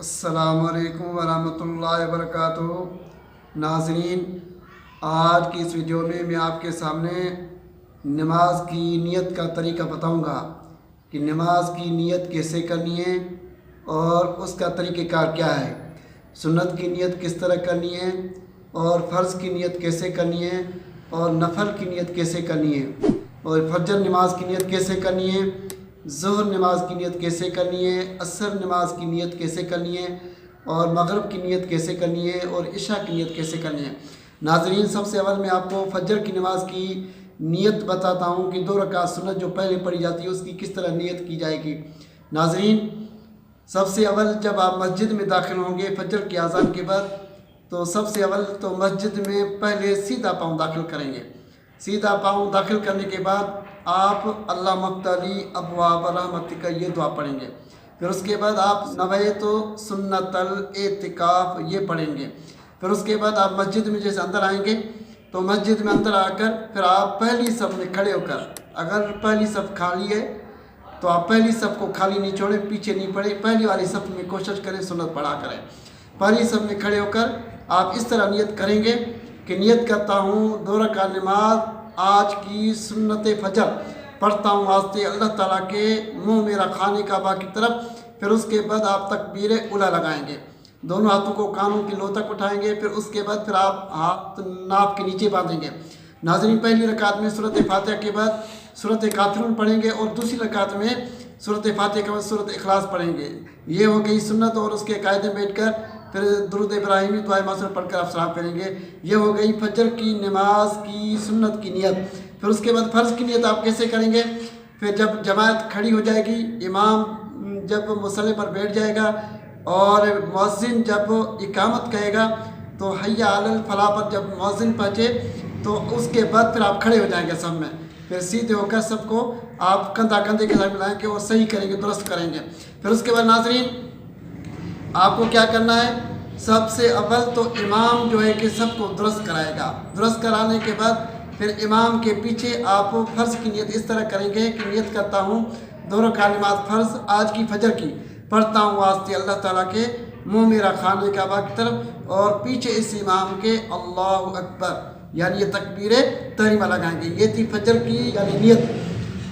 السلام علیکم ورحمۃ اللہ وبرکاتہ۔ ناظرین، آج کی اس ویڈیو میں آپ کے سامنے نماز کی نیت کا طریقہ بتاؤں گا کہ نماز کی نیت کیسے کرنی ہے اور اس کا طریقہ کار کیا ہے، سنت کی نیت کس طرح کرنی ہے اور فرض کی نیت کیسے کرنی ہے اور نفل کی نیت کیسے کرنی ہے اور فجر نماز کی نیت کیسے کرنی ہے، ظہر نماز کی نیت کیسے کرنی ہے، عصر نماز کی نیت کیسے کرنی ہے اور مغرب کی نیت کیسے کرنی ہے اور عشاء کی نیت کیسے کرنی ہے۔ ناظرین، سب سے اول میں آپ کو فجر کی نماز کی نیت بتاتا ہوں کہ 2 رکعت سنت جو پہلے پڑھی جاتی ہے اس کی کس طرح نیت کی جائے گی۔ ناظرین، سب سے اول جب آپ مسجد میں داخل ہوں گے فجر کی اذان کے بعد، تو سب سے اول تو مسجد میں پہلے سیدھا پاؤں داخل کریں گے۔ سیدھا پاؤں داخل کرنے کے بعد آپ اللہ مفتلی ابواب رحمتک یہ دعا پڑھیں گے۔ پھر اس کے بعد آپ نویت سنت الاعتکاف یہ پڑھیں گے۔ پھر اس کے بعد آپ مسجد میں جیسے اندر آئیں گے تو مسجد میں اندر آ کر پھر آپ پہلی صف میں کھڑے ہو کر، اگر پہلی صف خالی ہے تو آپ پہلی صف کو خالی نہیں چھوڑیں، پیچھے نہیں پڑیں، پہلی والی صف میں کوشش کریں سنت پڑھا کریں۔ پہلی صف میں کھڑے ہو کر آپ اس طرح نیت کریں گے کہ نیت کرتا ہوں 2 رکعت نماز آج کی سنت فجر پڑھتا ہوں واسطے اللہ تعالیٰ کے منہ میرا خانے کعبہ کی طرف۔ پھر اس کے بعد آپ تکبیر اولیٰ لگائیں گے، دونوں ہاتھوں کو کانوں کی لو تک اٹھائیں گے۔ پھر اس کے بعد پھر آپ ہاتھ ناف کے نیچے باندھیں گے۔ ناظرین، پہلی رکعت میں سورۃ فاتحہ کے بعد سورۃ کافرون پڑھیں گے اور دوسری رکعت میں سورۃ فاتحہ کے بعد سورۃ اخلاص پڑھیں گے۔ یہ ہو گئی سنت، اور اس کے قاعدے میں بیٹھ کر پھر درود ابراہیمی دعائے معصور پڑھ کر آپ سلام پھیریں گے۔ یہ ہو گئی فجر کی نماز کی سنت کی نیت۔ پھر اس کے بعد فرض کی نیت آپ کیسے کریں گے؟ پھر جب جماعت کھڑی ہو جائے گی، امام جب مصلی پر بیٹھ جائے گا اور مؤذن جب اقامت کہے گا تو حی علی الفلاح پر جب مؤذن پہنچے تو اس کے بعد پھر آپ کھڑے ہو جائیں گے سب میں۔ پھر سیدھے ہو کر سب کو آپ کندھا کندھے کے ساتھ ملائیں گے اور صحیح کریں گے، درست کریں گے۔ پھر اس کے بعد ناظرین، آپ کو کیا کرنا ہے؟ سب سے اول تو امام جو ہے کہ سب کو درست کرائے گا۔ درست کرانے کے بعد پھر امام کے پیچھے آپ فرض کی نیت اس طرح کریں گے کہ نیت کرتا ہوں 2 رکعت نماز فرض آج کی فجر کی پڑھتا ہوں واسطے اللہ تعالیٰ کے منہ میرا خانے کعبہ کی طرف، اور پیچھے اس امام کے اللہ اکبر یعنی یہ تکبیر تحریمہ لگائیں گے۔ یہ تھی فجر کی یعنی نیت،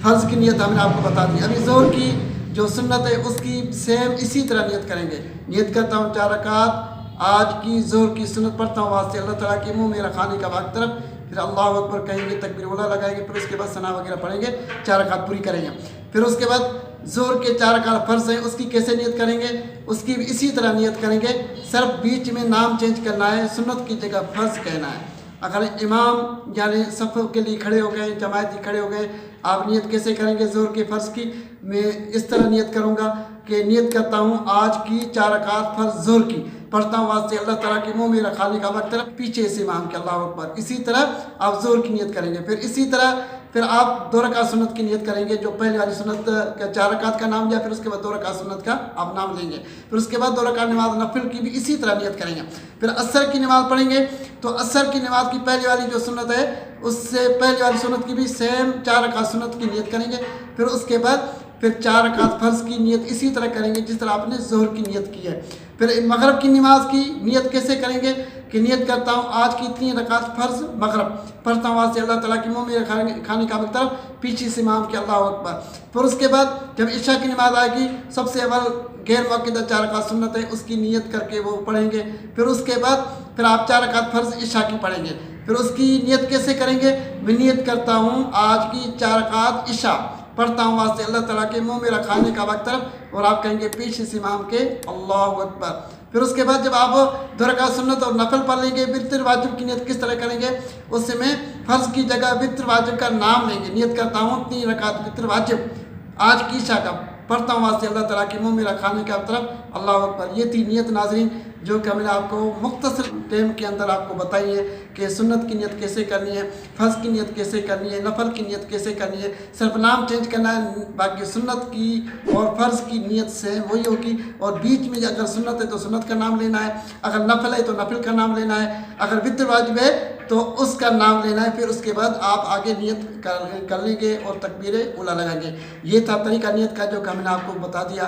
فرض کی نیت ہم نے آپ کو بتا دی۔ ابھی ظہر کی جو سنت ہے اس کی سیم اسی طرح نیت کریں گے۔ نیت کرتا ہوں 4 رکعت آج کی ظہر کی سنت پڑھتا ہوں واسطے اللہ تعالیٰ کے منہ میرا خانے کعبہ کی طرف، پھر اللہ اکبر کہیں گے، تکبیر اولیٰ لگائیں گے، پھر اس کے بعد ثنا وغیرہ پڑھیں گے، 4 رکعت پوری کریں گے۔ پھر اس کے بعد ظہر کے 4 رکعت فرض ہیں، اس کی کیسے نیت کریں گے؟ اس کی بھی اسی طرح نیت کریں گے، صرف بیچ میں نام چینج کرنا ہے، سنت کی جگہ فرض کہنا ہے۔ اگر امام یعنی صف کے لیے کھڑے ہو گئے، جماعتی کھڑے ہو گئے، آپ نیت کیسے کریں گے ظہر کے فرض کی؟ میں اس طرح نیت کروں گا کہ نیت کرتا ہوں آج کی 4 رکعت فرض ظہر کی پڑھتا ہوں واسطے اللہ تعالیٰ کے منہ میرا خانے کعبہ کی طرف، پیچھے سے امام کے اللہ اکبر۔ اسی طرح آپ ظہر کی نیت کریں گے۔ پھر اسی طرح پھر آپ 2 رکعت سنت کی نیت کریں گے، جو پہلے والی سنت کا 4 رکعت کا نام لیا، پھر اس کے بعد 2 رکعت سنت کا آپ نام لیں گے۔ پھر اس کے بعد 2 رکعت نماز نفل کی بھی اسی طرح نیت کریں گے۔ پھر عصر کی نماز پڑھیں گے تو عصر کی نماز کی پہلی والی جو سنت ہے اس سے پہلی والی سنت کی بھی سیم 4 رکعت سنت کی نیت کریں گے۔ پھر اس کے بعد پھر 4 رکعت فرض کی نیت اسی طرح کریں گے جس طرح آپ نے ظہر کی نیت کی ہے۔ پھر مغرب کی نماز کی نیت کیسے کریں گے کہ نیت کرتا ہوں آج کی 3 رکعت فرض مغرب پڑھتا ہوں واسطے اللہ تعالیٰ کی منہ میرے خانے کعبہ کی طرف، پیچھے سے امام کے اللہ اکبر۔ پھر اس کے بعد جب عشاء کی نماز آئے گی، سب سے اول غیر مؤکدہ 4 رکعت سنت ہے، اس کی نیت کر کے وہ پڑھیں گے۔ پھر اس کے بعد پھر آپ 4 رکعت فرض عشاء کی پڑھیں گے۔ پھر اس کی نیت کیسے کریں گے؟ میں نیت کرتا ہوں آج کی 4 رکعت عشاء پڑھتا ہوں واسطے اللہ تعالیٰ کے منہ میرا خانے کعبہ کی طرف، اور آپ کہیں گے پیچھے سے امام کے اللہ اکبر۔ پھر اس کے بعد جب آپ 2 رکعت سنت اور نفل پڑھ لیں گے، وتر واجب کی نیت کس طرح کریں گے؟ اس سے میں فرض کی جگہ وتر واجب کا نام لیں گے۔ نیت کرتا ہوں 3 رکعت وتر واجب آج کی عشاء کا پڑھتا ہوں واسطے اللہ تعالیٰ کے منہ میرا خانے کی طرف، اللہ اکبر۔ یہ تھی نیت ناظرین جو کہ میں نے آپ کو مختصر ٹائم کے اندر آپ کو بتائی ہے کہ سنت کی نیت کیسے کرنی ہے، فرض کی نیت کیسے کرنی ہے، نفل کی نیت کیسے کرنی ہے۔ صرف نام چینج کرنا ہے، باقی سنت کی اور فرض کی نیت سے وہی ہوگی، اور بیچ میں اگر سنت ہے تو سنت کا نام لینا ہے، اگر نفل ہے تو نفل کا نام لینا ہے، اگر وتر واجب ہے تو اس کا نام لینا ہے۔ پھر اس کے بعد آپ آگے نیت کر لیں گے اور تکبیر اولیٰ لگائیں گے۔ یہ تھا طریقہ نیت کا جو کہ ہم نے آپ کو بتا دیا۔